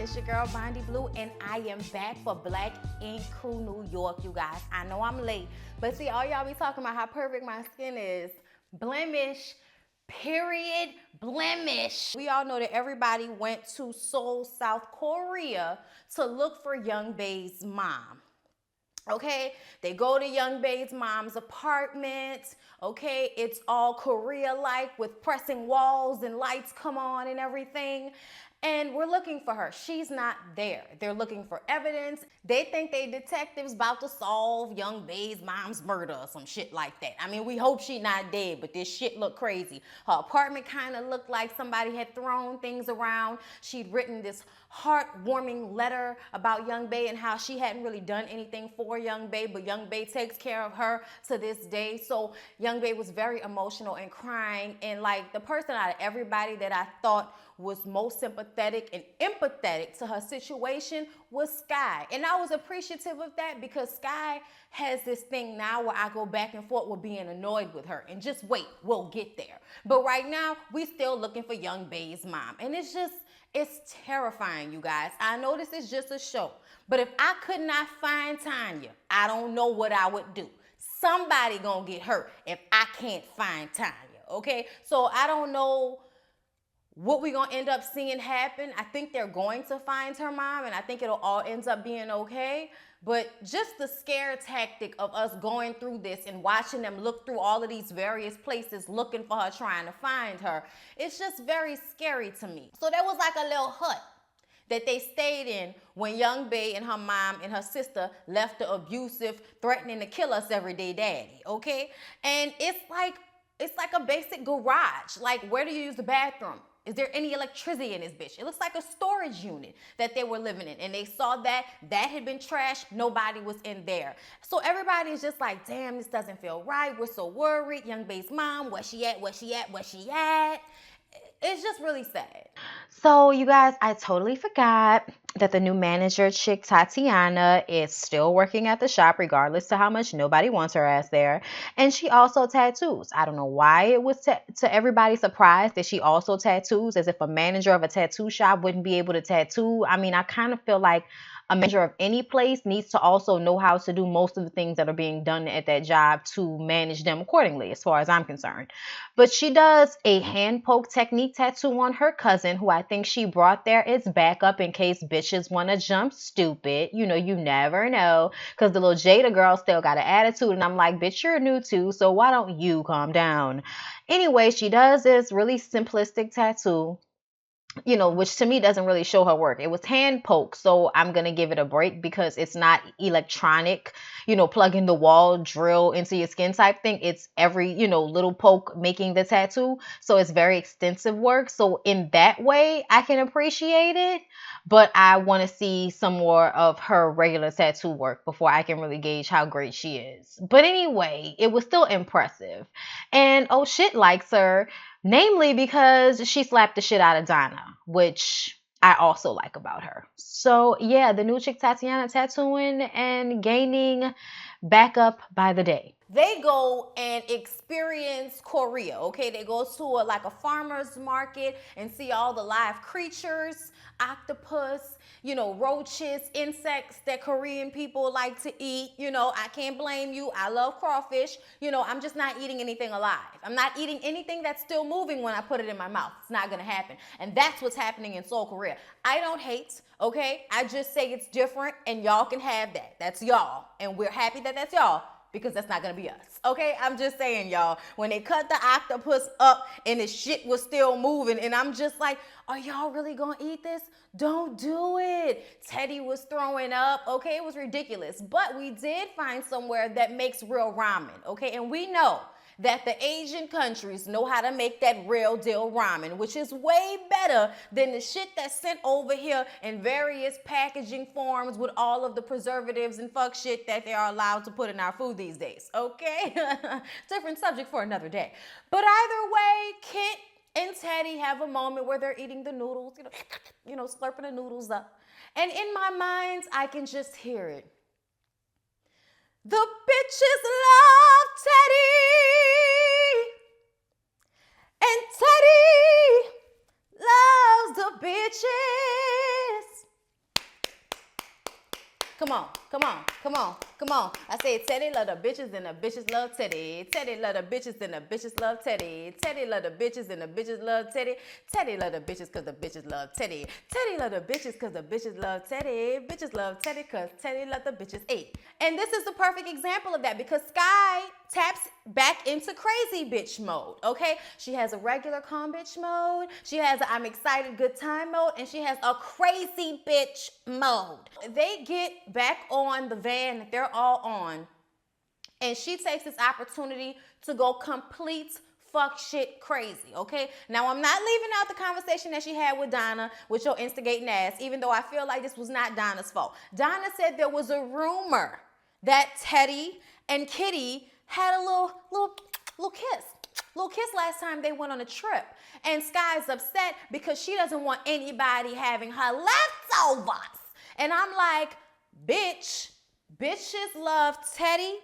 It's your girl Bondi Blue, and I am back for Black Ink Crew New York, you guys. I know I'm late, but see, all y'all be talking about how perfect my skin is. Blemish, period, blemish. We all know that everybody went to Seoul, South Korea to look for Young Bae's mom. Okay, they go to Young Bae's mom's apartment. Okay, it's all Korea-like with pressing walls and lights come on and everything. And we're looking for her. She's not there. They're looking for evidence. They think they detectives about to solve Young Bae's mom's murder or some shit like that. I mean, we hope she not dead, but this shit look crazy. Her apartment kind of looked like somebody had thrown things around. She'd written this heartwarming letter about Young Bae and how she hadn't really done anything for Young Bae, but Young Bae takes care of her to this day. So Young Bae was very emotional and crying, and like the person out of everybody that I thought was most sympathetic and empathetic to her situation was Sky. And I was appreciative of that because Sky has this thing now where I go back and forth with being annoyed with her. And just wait, we'll get there. But right now, we still looking for Young Bae's mom. And it's terrifying, you guys. I know this is just a show, but if I could not find Tanya, I don't know what I would do. Somebody gonna get hurt if I can't find Tanya, okay? So I don't know what we gonna end up seeing happen. I think they're going to find her mom, and I think it'll all ends up being okay. But just the scare tactic of us going through this and watching them look through all of these various places looking for her, trying to find her, it's just very scary to me. So there was like a little hut that they stayed in when Young Bae and her mom and her sister left the abusive, threatening to kill us every day daddy, okay? And it's like a basic garage. Like, where do you use the bathroom? Is there any electricity in this bitch? It looks like a storage unit that they were living in. And they saw that had been trashed. Nobody was in there. So everybody is just like, damn, this doesn't feel right. We're so worried. Young Bae's mom, where she at? Where she at? Where she at? It's just really sad. So, you guys, I totally forgot that the new manager chick, Tatiana, is still working at the shop, regardless to how much nobody wants her ass there. And she also tattoos. I don't know why it was to everybody's surprise that she also tattoos, as if a manager of a tattoo shop wouldn't be able to tattoo. I mean, I kind of feel like a manager of any place needs to also know how to do most of the things that are being done at that job to manage them accordingly, as far as I'm concerned. But she does a hand poke technique tattoo on her cousin, who I think she brought there as backup in case bitches want to jump stupid. You know, you never know. Because the little Jada girl still got an attitude. And I'm like, bitch, you're new too. So why don't you calm down? Anyway, she does this really simplistic tattoo, you know, which to me doesn't really show her work. It was hand poke, so I'm gonna give it a break because it's not electronic, you know, plug in the wall, drill into your skin type thing. It's every, you know, little poke making the tattoo. So it's very extensive work. So in that way, I can appreciate it, but I want to see some more of her regular tattoo work before I can really gauge how great she is. But anyway, it was still impressive. And oh shit likes her. Namely because she slapped the shit out of Donna, which I also like about her. So yeah, the new chick Tatiana tattooing and gaining backup by the day. They go and experience Korea, okay? They go to like a farmer's market and see all the live creatures, octopus, you know, roaches, insects that Korean people like to eat. You know, I can't blame you. I love crawfish. You know, I'm just not eating anything alive. I'm not eating anything that's still moving when I put it in my mouth. It's not gonna happen. And that's what's happening in Seoul, Korea. I don't hate, okay? I just say it's different and y'all can have that. That's y'all. And we're happy that that's y'all, because that's not gonna be us, okay? I'm just saying, y'all, when they cut the octopus up and the shit was still moving, and I'm just like, are y'all really gonna eat this? Don't do it. Teddy was throwing up, okay? It was ridiculous. But we did find somewhere that makes real ramen, okay? And we know that the Asian countries know how to make that real deal ramen, which is way better than the shit that's sent over here in various packaging forms with all of the preservatives and fuck shit that they are allowed to put in our food these days, okay? Different subject for another day. But either way, Kit and Teddy have a moment where they're eating the noodles, slurping the noodles up. And in my mind, I can just hear it. The bitches love Teddy, and Teddy loves the bitches. Come on, come on, come on, come on. I said Teddy love the bitches and the bitches love Teddy. Teddy love the bitches and the bitches love Teddy. Teddy love the bitches and the bitches love Teddy. Teddy love the bitches cause the bitches love Teddy. Teddy love the bitches cause the bitches love Teddy. Bitches love Teddy cause Teddy love the bitches. And this is the perfect example of that because Sky taps back into crazy bitch mode, okay? She has a regular calm bitch mode, she has a I'm excited good time mode, and she has a crazy bitch mode. They get back on the van that they're all on, and she takes this opportunity to go complete fuck shit crazy, okay? Now, I'm not leaving out the conversation that she had with Donna with your instigating ass, even though I feel like this was not Donna's fault. Donna said there was a rumor that Teddy and Kitty had a little kiss last time they went on a trip. And Sky's upset because she doesn't want anybody having her leftovers. And I'm like, bitch, bitches love Teddy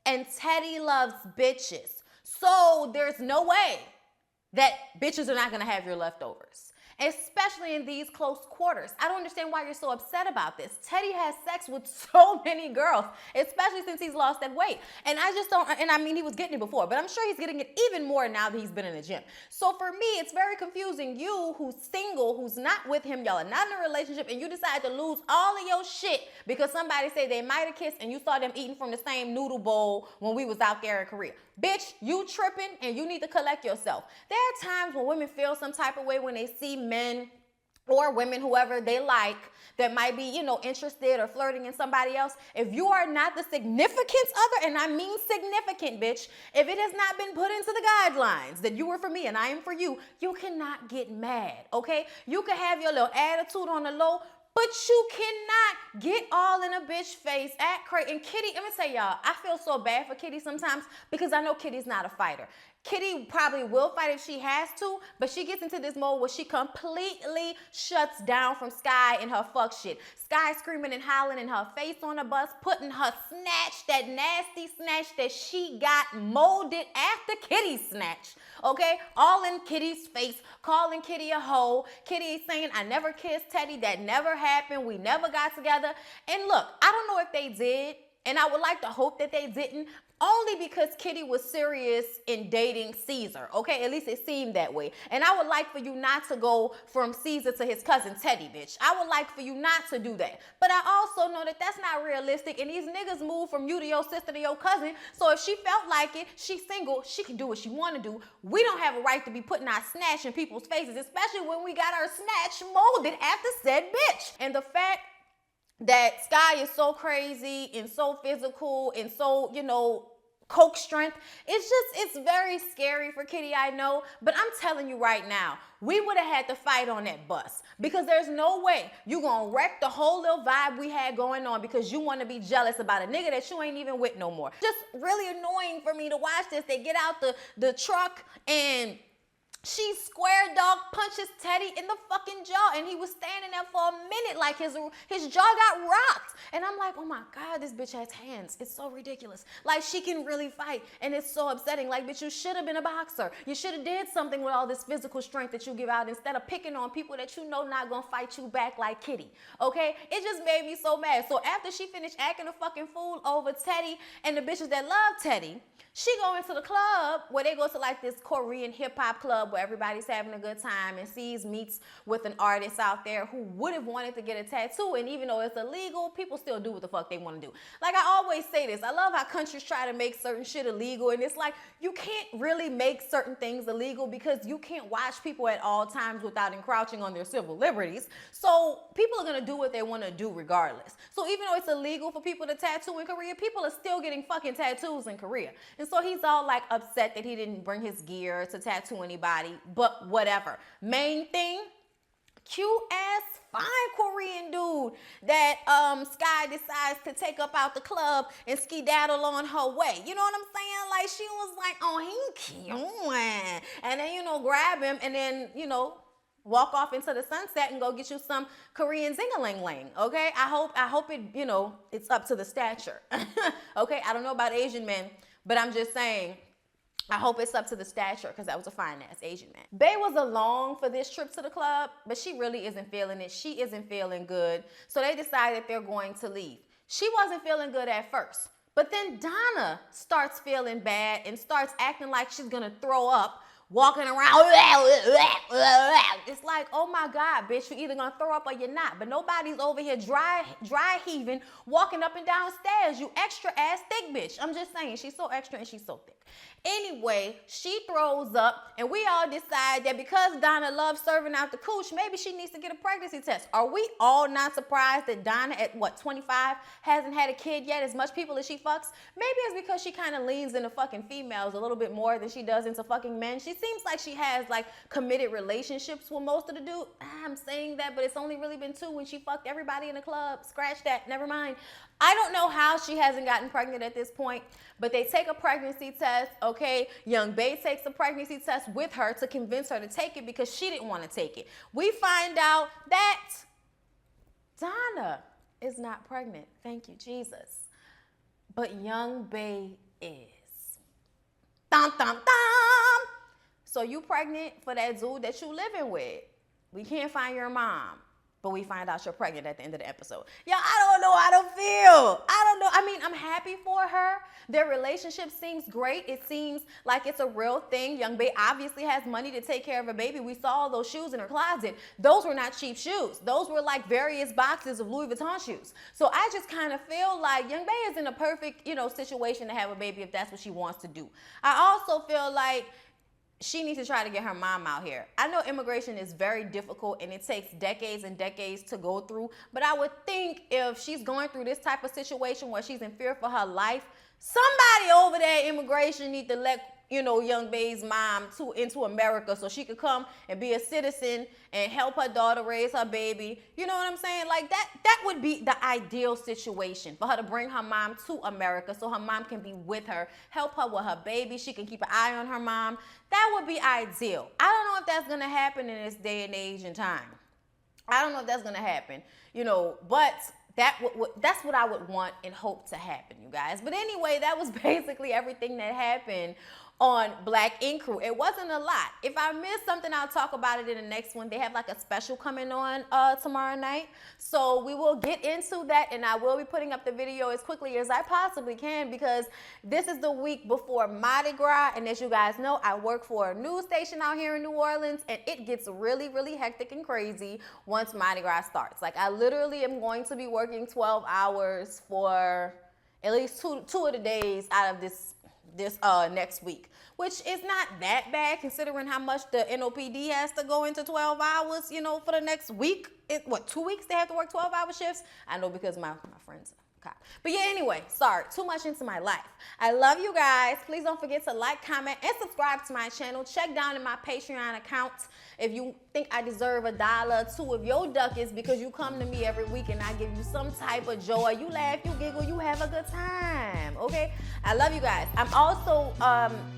and Teddy loves bitches. So there's no way that bitches are not gonna have your leftovers, especially in these close quarters. I don't understand why you're so upset about this. Teddy has sex with so many girls, especially since he's lost that weight. And I just don't, and I mean, he was getting it before, but I'm sure he's getting it even more now that he's been in the gym. So for me, it's very confusing. You who's single, who's not with him, y'all are not in a relationship, and you decide to lose all of your shit because somebody say they might have kissed and you saw them eating from the same noodle bowl when we was out there in Korea. Bitch, you tripping and you need to collect yourself. There are times when women feel some type of way when they see men or women, whoever they like, that might be, interested or flirting in somebody else. If you are not the significant other, and I mean significant, bitch, if it has not been put into the guidelines that you are for me and I am for you, you cannot get mad, okay? You can have your little attitude on the low, but you cannot get all in a bitch face, act crazy. And Kitty, let me tell y'all, I feel so bad for Kitty sometimes because I know Kitty's not a fighter. Kitty probably will fight if she has to, but she gets into this mode where she completely shuts down from Sky and her fuck shit. Sky screaming and howling in her face on the bus, putting her snatch, that nasty snatch that she got molded after Kitty's snatch, okay? All in Kitty's face, calling Kitty a hoe. Kitty saying, I never kissed Teddy, that never happened, we never got together. And look, I don't know if they did, and I would like to hope that they didn't, only because Kitty was serious in dating Caesar, okay? At least it seemed that way. And I would like for you not to go from Caesar to his cousin Teddy, bitch. I would like for you not to do that. But I also know that that's not realistic, and these niggas move from you to your sister to your cousin, so if she felt like it, she's single, she can do what she want to do. We don't have a right to be putting our snatch in people's faces, especially when we got our snatch molded after said bitch. And the fact that Sky is so crazy and so physical and so, coke strength, it's very scary for Kitty, I know, but I'm telling you right now, we would have had to fight on that bus because there's no way you gonna wreck the whole little vibe we had going on because you want to be jealous about a nigga that you ain't even with no more. Just really annoying for me to watch this. They get out the truck and she square dog punches Teddy in the fucking jaw, and he was standing there for a minute like his jaw got rocked. And I'm like, oh my God, this bitch has hands. It's so ridiculous. Like, she can really fight, and it's so upsetting. Like, bitch, you should have been a boxer. You should have did something with all this physical strength that you give out instead of picking on people that you know not gonna fight you back like Kitty, okay? It just made me so mad. So after she finished acting a fucking fool over Teddy and the bitches that love Teddy, she go into the club where they go to like this Korean hip hop club where everybody's having a good time, and sees meets with an artist out there who would have wanted to get a tattoo, and even though it's illegal, people still do what the fuck they want to do. Like I always say this, I love how countries try to make certain shit illegal, and it's like you can't really make certain things illegal because you can't watch people at all times without encroaching on their civil liberties. So people are gonna do what they want to do regardless. So even though it's illegal for people to tattoo in Korea, people are still getting fucking tattoos in Korea. And so he's all like upset that he didn't bring his gear to tattoo anybody, but whatever. Main thing, cute ass, fine Korean dude that Sky decides to take up out the club and skedaddle on her way. You know what I'm saying? Like, she was like, oh, he cute. And then, grab him and then, walk off into the sunset and go get you some Korean zing-a-ling-ling, okay? I hope it, it's up to the stature, okay? I don't know about Asian men, but I'm just saying, I hope it's up to the stature because that was a fine-ass Asian man. Bae was along for this trip to the club, but she really isn't feeling it. She isn't feeling good. So they decided they're going to leave. She wasn't feeling good at first. But then Donna starts feeling bad and starts acting like she's gonna throw up, walking around. It's like, oh my God, bitch, you either gonna throw up or you're not. But nobody's over here dry heaving, walking up and down stairs. You extra ass thick bitch. I'm just saying, she's so extra and she's so thick. Anyway, she throws up, and we all decide that because Donna loves serving out the cooch, maybe she needs to get a pregnancy test. Are we all not surprised that Donna at 25 hasn't had a kid yet, as much people as she fucks? Maybe it's because she kind of leans into fucking females a little bit more than she does into fucking men. She seems like she has like committed relationships with most of the dudes. I'm saying that, but it's only really been 2 when she fucked everybody in the club. Scratch that, never mind. I don't know how she hasn't gotten pregnant at this point, but they take a pregnancy test, okay? Young Bae takes a pregnancy test with her to convince her to take it because she didn't want to take it. We find out that Donna is not pregnant. Thank you, Jesus. But Young Bae is. Dum, dum, dum. So you pregnant for that dude that you living with. We can't find your mom, but we find out you're pregnant at the end of the episode. Y'all, I don't know how to feel. I don't know. I mean, I'm happy for her. Their relationship seems great. It seems like it's a real thing. Young Bae obviously has money to take care of a baby. We saw all those shoes in her closet. Those were not cheap shoes. Those were like various boxes of Louis Vuitton shoes. So I just kind of feel like Young Bae is in a perfect, situation to have a baby if that's what she wants to do. I also feel like she needs to try to get her mom out here. I know immigration is very difficult and it takes decades and decades to go through, but I would think if she's going through this type of situation where she's in fear for her life, somebody over there at immigration need to let Young Bae's mom into America so she could come and be a citizen and help her daughter raise her baby. You know what I'm saying? Like that would be the ideal situation for her to bring her mom to America so her mom can be with her, help her with her baby. She can keep an eye on her mom. That would be ideal. I don't know if that's going to happen in this day and age and time. I don't know if that's going to happen, but that's what I would want and hope to happen, you guys. But anyway, that was basically everything that happened on Black Ink Crew. It wasn't a lot. If I missed something, I'll talk about it in the next one. They have like a special coming on tomorrow night. So we will get into that, and I will be putting up the video as quickly as I possibly can because this is the week before Mardi Gras. And as you guys know, I work for a news station out here in New Orleans, and it gets really, really hectic and crazy once Mardi Gras starts. Like I literally am going to be working 12 hours for at least two of the days out of this next week, which is not that bad considering how much the NOPD has to go into 12 hours, for the next week. 2 weeks they have to work 12-hour shifts? I know because my friends. Okay. But yeah, anyway, sorry, too much into my life. I love you guys. Please don't forget to like, comment, and subscribe to my channel. Check down in my Patreon account if you think I deserve $1 or $2 of your ducats because you come to me every week and I give you some type of joy. You laugh, you giggle, you have a good time, okay? I love you guys. I'm also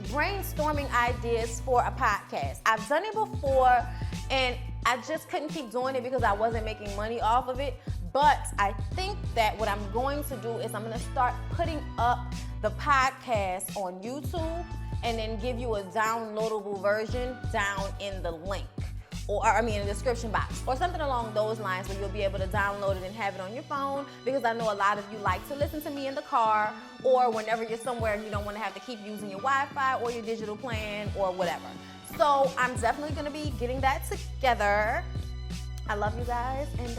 brainstorming ideas for a podcast. I've done it before and I just couldn't keep doing it because I wasn't making money off of it. But I think that what I'm going to do is I'm going to start putting up the podcast on YouTube and then give you a downloadable version down in the link. In the description box or something along those lines where you'll be able to download it and have it on your phone because I know a lot of you like to listen to me in the car or whenever you're somewhere and you don't want to have to keep using your Wi-Fi or your digital plan or whatever. So I'm definitely going to be getting that together. I love you guys and